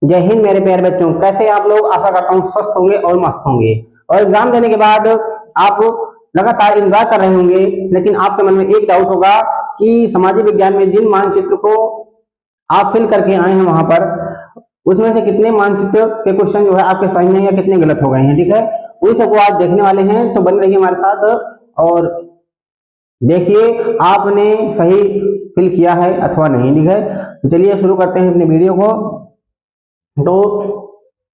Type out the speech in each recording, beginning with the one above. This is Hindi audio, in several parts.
जय हिंद मेरे प्यारे बच्चों, कैसे आप लोग? आशा करता हूँ स्वस्थ होंगे और मस्त होंगे। और एग्जाम देने के बाद आप लगातार इंतजार कर रहे होंगे, लेकिन आपके मन में एक डाउट होगा कि सामाजिक विज्ञान में जिन मानचित्र को आप फिल करके आए हैं वहां पर, उसमें से कितने मानचित्र के क्वेश्चन जो है आपके सही हैं या कितने गलत हो गए हैं। ठीक है, उन सबको आज देखने वाले हैं, तो बने रहिए हमारे साथ और देखिए आपने सही फिल किया है अथवा नहीं। ठीक है, तो चलिए शुरू करते हैं अपने वीडियो को। तो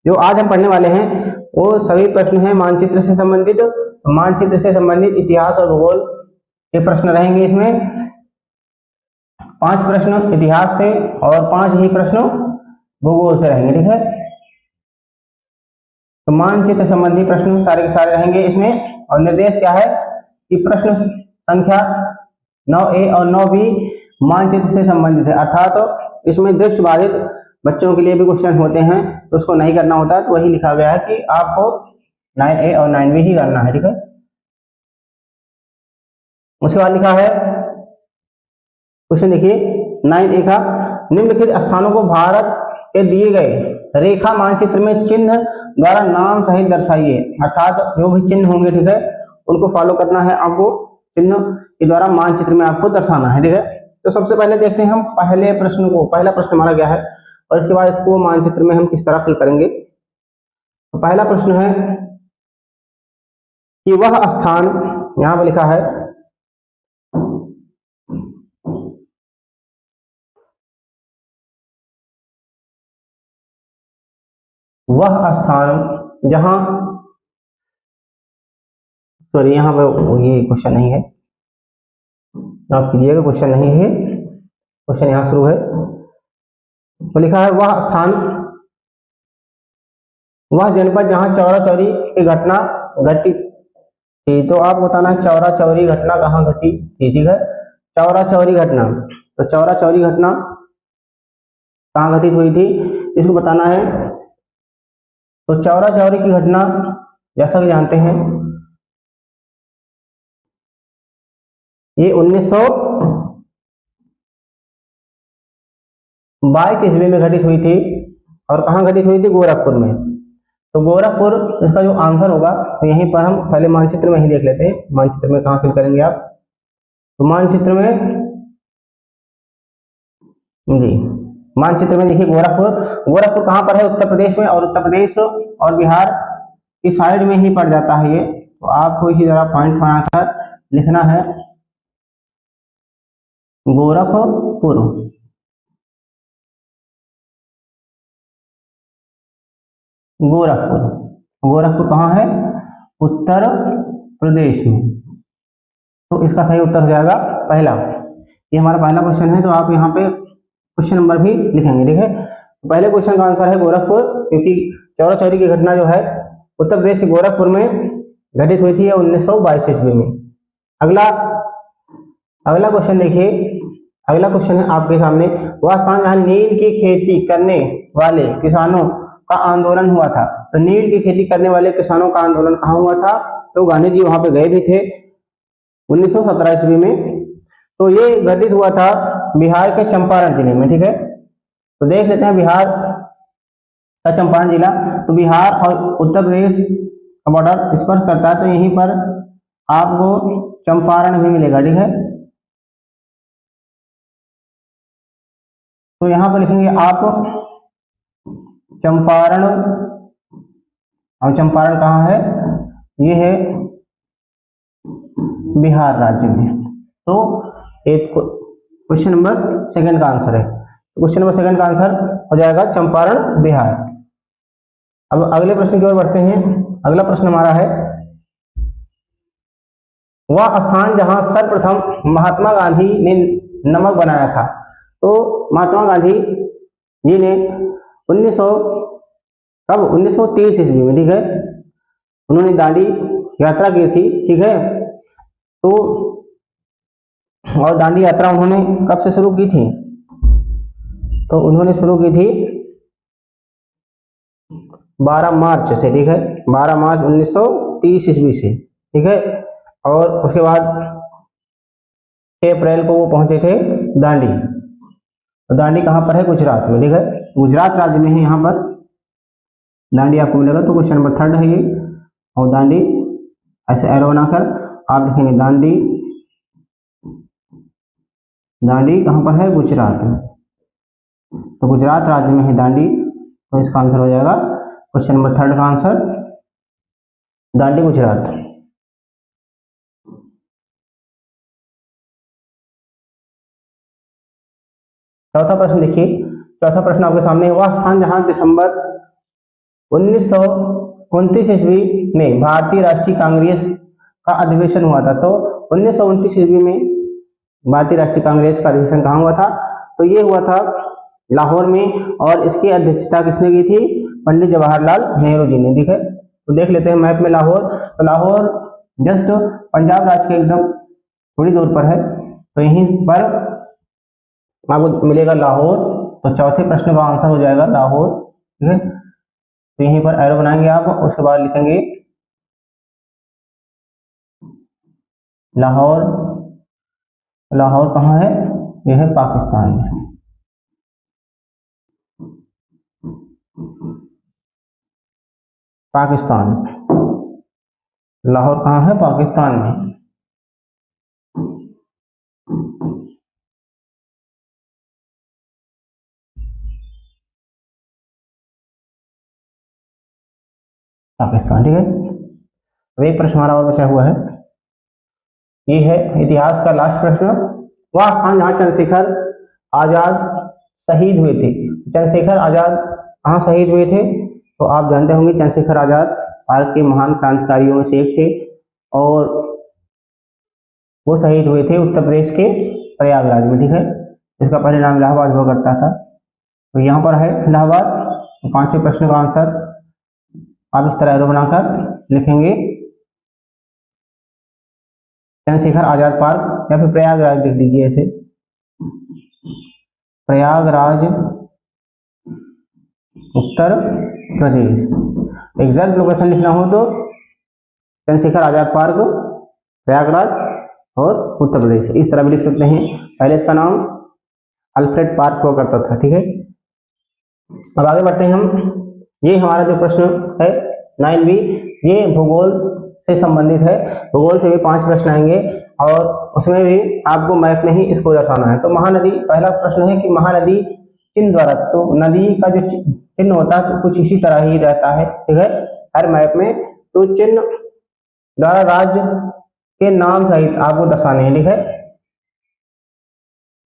जो आज हम पढ़ने वाले हैं वो सभी प्रश्न हैं मानचित्र से संबंधित। मानचित्र से संबंधित इतिहास और भूगोल के प्रश्न रहेंगे। इसमें 5 प्रश्न इतिहास से और 5 ही प्रश्न भूगोल से रहेंगे। ठीक है, तो मानचित्र संबंधी प्रश्न सारे के सारे रहेंगे इसमें। और निर्देश क्या है कि प्रश्न संख्या 9A और 9B मानचित्र से संबंधित है, अर्थात तो इसमें दृष्टिबाधित बच्चों के लिए भी क्वेश्चन होते हैं, तो उसको नहीं करना होता है, तो वही लिखा गया है कि आपको 9A और 9B ही करना है। ठीक है, उसके बाद लिखा है क्वेश्चन देखिए 9A का, निम्नलिखित स्थानों को भारत के दिए गए रेखा मानचित्र में चिन्ह द्वारा नाम सहित दर्शाइए। अर्थात जो भी चिन्ह होंगे, ठीक है, उनको फॉलो करना है आपको, चिन्ह के द्वारा मानचित्र में आपको दर्शाना है। ठीक है, तो सबसे पहले देखते हैं हम पहले प्रश्न को। पहला प्रश्न हमारा क्या है और इसके बाद इसको मानचित्र में हम किस तरह फिल करेंगे। तो पहला प्रश्न है कि वह स्थान, यहां पर लिखा है वह स्थान जहां, सॉरी यहाँ पर ये क्वेश्चन नहीं है, आप कीजिएगा, क्वेश्चन नहीं है, क्वेश्चन यहां शुरू है। तो लिखा है वह स्थान, वह जनपद जहां चौरा चौरी की घटना घटी थी। तो आप बताना है चौरा चौरी घटना कहाँ घटी थी। ठीक है, चौरा चौरी घटना, तो चौरा चौरी घटना कहाँ घटित हुई थी इसको बताना है। तो चौरा चौरी की घटना जैसा कि जानते हैं ये 1922 ईस्वी में घटित हुई थी। और कहाँ घटित हुई थी? गोरखपुर में। तो गोरखपुर इसका जो आंसर होगा, तो यहीं पर हम पहले मानचित्र में ही देख लेते हैं। मानचित्र में कहाँ फिल करेंगे आप? तो मानचित्र में जी, मानचित्र में देखिए गोरखपुर। गोरखपुर कहाँ पर है? उत्तर प्रदेश में, और उत्तर प्रदेश और बिहार की साइड में ही पड़ जाता है ये। तो आपको इसी तरह पॉइंट बनाकर लिखना है गोरखपुर। गोरखपुर, गोरखपुर कहाँ है? उत्तर प्रदेश में। तो इसका सही उत्तर हो जाएगा पहला। ये हमारा पहला क्वेश्चन है, तो आप यहाँ पे क्वेश्चन नंबर भी लिखेंगे। ठीक है, तो पहले क्वेश्चन का आंसर है गोरखपुर, क्योंकि चौरा चौरी की घटना जो है उत्तर प्रदेश के गोरखपुर में घटित हुई थी 1922 ईस्वी में। अगला क्वेश्चन देखिए, अगला क्वेश्चन है आपके सामने, वह स्थान जहां नील की खेती करने वाले किसानों का आंदोलन हुआ था। तो नील की खेती करने वाले किसानों का आंदोलन कहाँ हुआ था? तो गांधी जी वहां पे गए भी थे 1917 ईस्वी में। तो ये घटित हुआ था बिहार के चंपारण जिले में। ठीक है, तो देख लेते हैं बिहार का चंपारण जिला। तो बिहार और उत्तर प्रदेश का बॉर्डर स्पर्श करता है, तो यहीं पर आपको चंपारण भी मिलेगा। ठीक है, तो यहां पर लिखेंगे आप चंपारण। और चंपारण कहाँ है? ये है बिहार राज्य में। तो एक क्वेश्चन नंबर सेकंड का आंसर है। क्वेश्चन नंबर सेकंड का आंसर हो जाएगा चंपारण, बिहार। अब अगले प्रश्न की ओर बढ़ते हैं। अगला प्रश्न हमारा है, वह स्थान जहां सर्वप्रथम महात्मा गांधी ने नमक बनाया था। तो महात्मा गांधी जी ने 1930 ईस्वी में, ठीक है, उन्होंने दांडी यात्रा की थी। ठीक है, तो और दांडी यात्रा उन्होंने कब से शुरू की थी? तो उन्होंने शुरू की थी 12 मार्च से। ठीक है, 12 मार्च 1930 ईस्वी से। ठीक है, और उसके बाद 6 अप्रैल को वो पहुंचे थे दांडी। तो दांडी कहाँ पर है? गुजरात में। ठीक है, गुजरात राज्य में है यहाँ पर दांडी आपको मिलेगा। तो क्वेश्चन नंबर 3 है ये। और दांडी ऐसे एरो बनाकर आप लिखेंगे दांडी। दांडी कहाँ पर है? गुजरात में। तो गुजरात राज्य में है दांडी। तो इसका आंसर हो जाएगा क्वेश्चन नंबर 3 का आंसर दांडी गुजरात। चौथा प्रश्न देखिए। चौथा प्रश्न आपके सामने, वह स्थान जहां दिसंबर 1929 ईस्वी में भारतीय राष्ट्रीय कांग्रेस का अधिवेशन हुआ था। तो 1929 ईस्वी में भारतीय राष्ट्रीय कांग्रेस का अधिवेशन कहाँ हुआ था? तो ये हुआ था लाहौर में। और इसकी अध्यक्षता किसने की थी? पंडित जवाहरलाल नेहरू जी ने। ठीक है, तो देख लेते हैं मैप में लाहौर। तो लाहौर जस्ट पंजाब राज्य के एकदम थोड़ी दूर पर है। तो यहीं पर आपको मिलेगा लाहौर। तो चौथे प्रश्न का आंसर हो जाएगा लाहौर। ठीक है, तो यहीं पर एरो बनाएंगे आप। उसके बाद लिखेंगे लाहौर। लाहौर कहाँ है? यह है पाकिस्तान में। पाकिस्तान, लाहौर कहाँ है? पाकिस्तान में। पाकिस्तान। ठीक है, अब एक प्रश्न हमारा और बचा हुआ है। ये है इतिहास का लास्ट प्रश्न। वह स्थान जहां चंद्रशेखर आजाद शहीद हुए थे। चंद्रशेखर आजाद कहाँ शहीद हुए थे? तो आप जानते होंगे चंद्रशेखर आजाद भारत के महान क्रांतिकारियों में से एक थे। और वो शहीद हुए थे उत्तर प्रदेश के प्रयागराज में। ठीक है, इसका पहले नाम इलाहाबाद हुआ करता था। तो यहाँ पर है इलाहाबाद। तो पांचवें प्रश्न का आंसर आप इस तरह एरो बनाकर लिखेंगे चंद्रशेखर आजाद पार्क, या फिर प्रयागराज लिख दीजिए ऐसे, प्रयागराज उत्तर प्रदेश। एग्जैक्ट लोकेशन लिखना हो तो चंद्रशेखर आजाद पार्क, प्रयागराज और उत्तर प्रदेश, इस तरह भी लिख सकते हैं। पहले इसका नाम अल्फ्रेड पार्क हुआ करता था। ठीक है, अब आगे बढ़ते हैं हम। ये हमारा जो प्रश्न है 9B, ये भूगोल से संबंधित है। भूगोल से भी 5 प्रश्न आएंगे और उसमें भी आपको मैप में ही इसको दर्शाना है। तो महानदी, पहला प्रश्न है कि महानदी चिन्ह द्वारा, तो नदी का जो चिन्ह होता है तो कुछ इसी तरह ही रहता है। ठीक है, हर मैप में तो चिन्ह द्वारा राज्य के नाम सहित आपको दर्शाने हैं। ठीक है,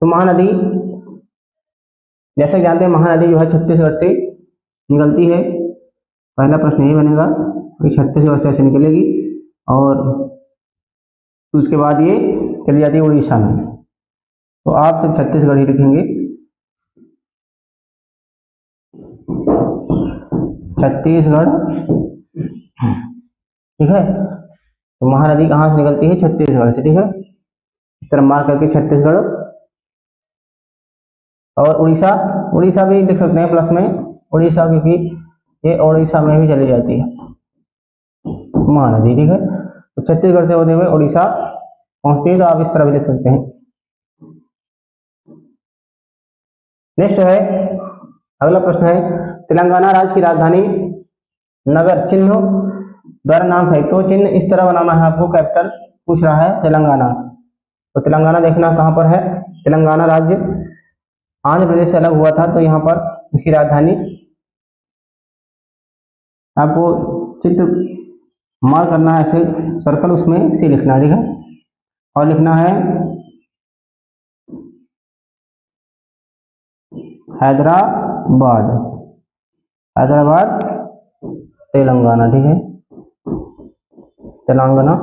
तो महानदी जैसे जानते हैं महानदी जो है छत्तीसगढ़ से निकलती है। पहला प्रश्न यही बनेगा कि छत्तीसगढ़ से ऐसे निकलेगी और उसके बाद ये चली जाती है उड़ीसा में। तो आप सिर्फ छत्तीसगढ़ ही लिखेंगे, छत्तीसगढ़। ठीक है, तो महानदी कहाँ से निकलती है? छत्तीसगढ़ से। ठीक है, इस तरह मार्क करके छत्तीसगढ़। और उड़ीसा, उड़ीसा भी लिख सकते हैं प्लस में, उड़ीसा, क्योंकि ये उड़ीसा में भी चली जाती है महानदी। ठीक है, तो छत्तीसगढ़ से होते हुए उड़ीसा पहुंचती है। तो आप इस तरह भी लिख सकते हैं। नेक्स्ट है, अगला प्रश्न है तेलंगाना राज्य की राजधानी नगर चिन्ह द्वारा नाम सहित। तो चिन्ह इस तरह बनाना है आपको, कैपिटल पूछ रहा है तेलंगाना। तो तेलंगाना देखना कहाँ पर है? तेलंगाना राज्य आंध्र प्रदेश से अलग हुआ था, तो यहाँ पर इसकी राजधानी आपको चित्र मार्क करना है, ऐसे सर्कल, उसमें सी लिखना है। ठीक है, और लिखना है हैदराबाद। हैदराबाद तेलंगाना। ठीक है, तेलंगाना,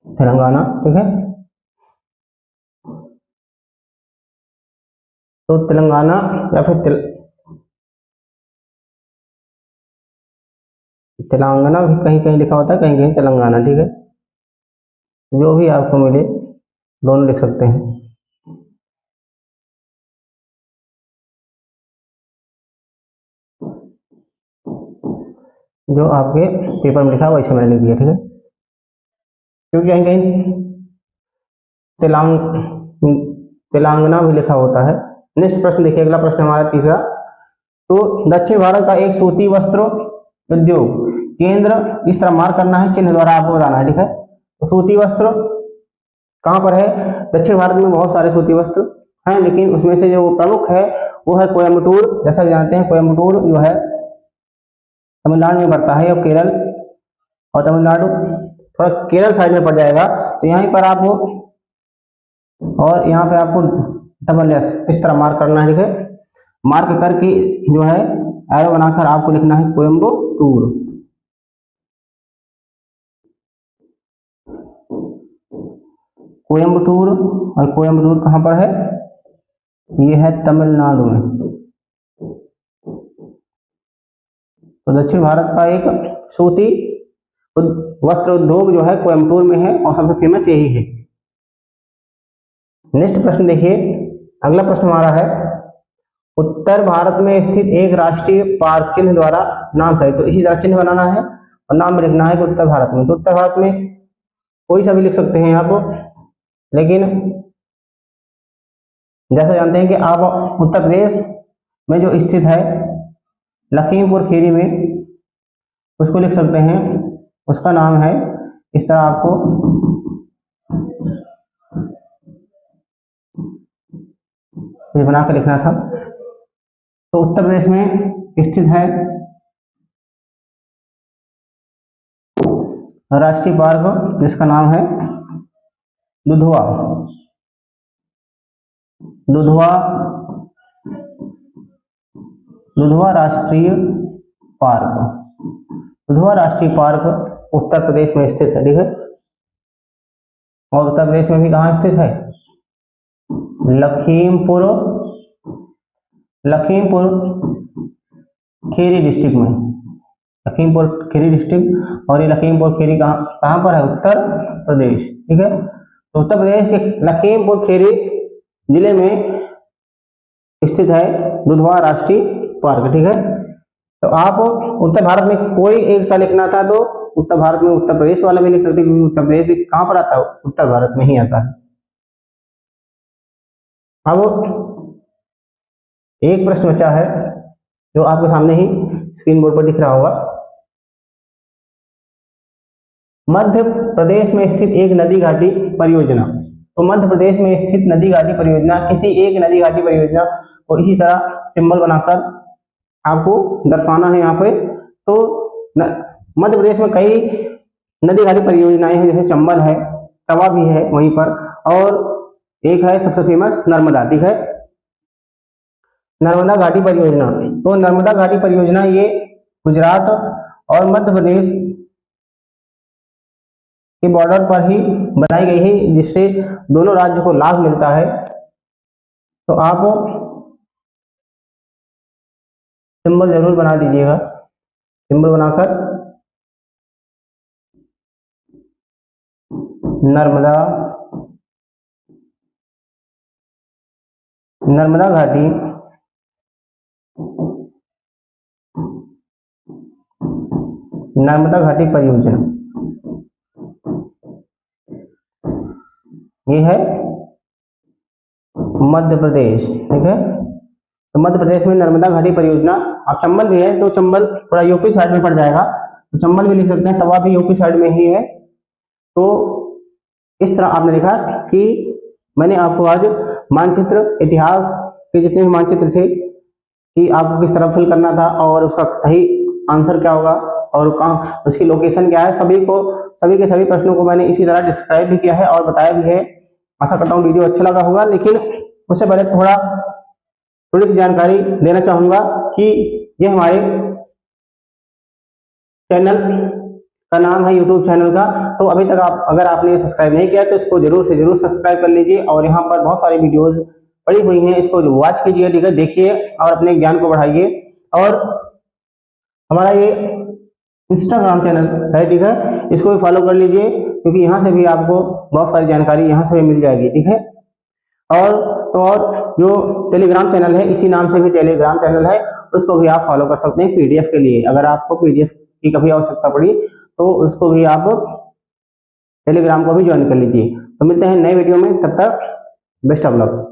तेलंगाना। ठीक है, तो तेलंगाना या फिर तेलंगाना भी कहीं कहीं लिखा होता है, कहीं कहीं तेलंगाना। ठीक है, जो भी आपको मिले दोनों लिख सकते हैं। जो आपके पेपर में लिखा है वैसे मैंने लिख दिया। ठीक है, क्योंकि कहीं कहीं तेलंगाना भी लिखा होता है। नेक्स्ट प्रश्न देखिए, अगला प्रश्न हमारा तीसरा। तो दक्षिण भारत का एक सूती वस्त्र उद्योग केंद्र, इस तरह मार्क करना है, चिन्ह द्वारा आपको बताना है, ठीक है। तो सूती वस्त्र कहाँ पर है? दक्षिण भारत में बहुत सारे सूती वस्त्र हैं, लेकिन उसमें से जो प्रमुख है वो है कोयम्बटूर। जैसा कि जानते हैं कोयम्बटूर जो है तमिलनाडु में पड़ता है, और केरल और तमिलनाडु थोड़ा केरल साइड में पड़ जाएगा। तो यहीं पर आप, और यहाँ पे आपको डबल एस इस तरह मार्क करना है, ठीक है। मार्क करके जो है एरो बनाकर आपको लिखना है कोयम्बटूर। कोयम्बटूर, और कोयम्बटूर कहाँ पर है? ये है तमिलनाडु में। तो दक्षिण भारत का एक सूती वस्त्र उद्योग जो है कोयम्बटूर में है, और सबसे फेमस यही है। नेक्स्ट प्रश्न देखिए, अगला प्रश्न हमारा है उत्तर भारत में स्थित एक राष्ट्रीय पार्क चिन्ह द्वारा नाम है। तो इसी तरह चिन्ह बनाना है और नाम में लिखना है कि उत्तर भारत में। तो उत्तर भारत में कोई सा भी लिख सकते हैं आप, लेकिन जैसा जानते हैं कि आप उत्तर प्रदेश में जो स्थित है लखीमपुर खीरी में, उसको लिख सकते हैं, उसका नाम है, इस तरह आपको ये बना के लिखना था। तो उत्तर प्रदेश में स्थित है राष्ट्रीय पार्क जिसका नाम है दुधवा। दुधवा राष्ट्रीय पार्क। दुधवा राष्ट्रीय पार्क उत्तर प्रदेश में स्थित है, ठीक है। और उत्तर प्रदेश में भी कहाँ स्थित है? लखीमपुर खीरी डिस्ट्रिक्ट में। लखीमपुर खीरी डिस्ट्रिक्ट, और ये लखीमपुर खीरी कहाँ पर है? उत्तर प्रदेश, ठीक है। तो उत्तर प्रदेश के लखीमपुर खीरी जिले में स्थित है दुधवा राष्ट्रीय पार्क, ठीक है। तो आप उत्तर भारत में कोई एक सा लिखना था तो उत्तर भारत में उत्तर प्रदेश वाला भी लिख सकते, क्योंकि उत्तर प्रदेश भी कहाँ पर आता है? उत्तर भारत में ही आता है। अब एक प्रश्न बचा है जो आपके सामने ही स्क्रीन बोर्ड पर दिख रहा होगा। मध्य प्रदेश में स्थित एक नदी घाटी परियोजना। तो मध्य प्रदेश में स्थित नदी घाटी परियोजना, किसी एक नदी घाटी परियोजना को इसी तरह सिंबल बनाकर आपको दर्शाना है यहाँ पे। तो मध्य प्रदेश में कई नदी घाटी परियोजनाएं हैं, जैसे चंबल है, तवा भी है वहीं पर, और एक है सबसे फेमस नर्मदा, ठीक है, नर्मदा घाटी परियोजना। तो नर्मदा घाटी परियोजना ये गुजरात और मध्य प्रदेश के बॉर्डर पर ही बनाई गई है, जिससे दोनों राज्य को लाभ मिलता है। तो आप सिंबल जरूर बना दीजिएगा। सिंबल बनाकर नर्मदा घाटी परियोजना, ये है मध्य प्रदेश, ठीक है। तो मध्य प्रदेश में नर्मदा घाटी परियोजना। अब चंबल भी है, तो चंबल थोड़ा यूपी साइड में पड़ जाएगा, तो चंबल भी लिख सकते हैं, तवा भी यूपी साइड में ही है। तो इस तरह आपने देखा कि मैंने आपको आज मानचित्र, इतिहास के जितने भी मानचित्र थे कि आपको किस तरह फिल करना था और उसका सही आंसर क्या होगा और कहाँ उसकी लोकेशन क्या है, सभी के सभी प्रश्नों को मैंने इसी तरह डिस्क्राइब भी किया है और बताया भी है। आशा करता हूँ वीडियो अच्छा लगा होगा, लेकिन उससे पहले थोड़ी सी जानकारी देना चाहूंगा कि ये हमारे चैनल का नाम है, यूट्यूब चैनल का। तो अभी तक अगर आपने सब्सक्राइब नहीं किया तो इसको जरूर से जरूर सब्सक्राइब कर लीजिए, और यहाँ पर बहुत सारी वीडियोस पड़ी हुई हैं, इसको वॉच कीजिए, ठीक है, देखिए और अपने ज्ञान को बढ़ाइए। और हमारा ये इंस्टाग्राम चैनल है, ठीक है, इसको भी फॉलो कर लीजिए, क्योंकि यहाँ से भी आपको बहुत सारी जानकारी यहाँ से भी मिल जाएगी, ठीक है। और जो टेलीग्राम चैनल है, इसी नाम से भी टेलीग्राम चैनल है, उसको भी आप फॉलो कर सकते हैं पीडीएफ के लिए। अगर आपको पीडीएफ की कभी आवश्यकता पड़ी तो उसको भी आप टेलीग्राम को भी ज्वाइन कर लीजिए। तो मिलते हैं नए वीडियो में, तब तक बेस्ट ऑफ लक।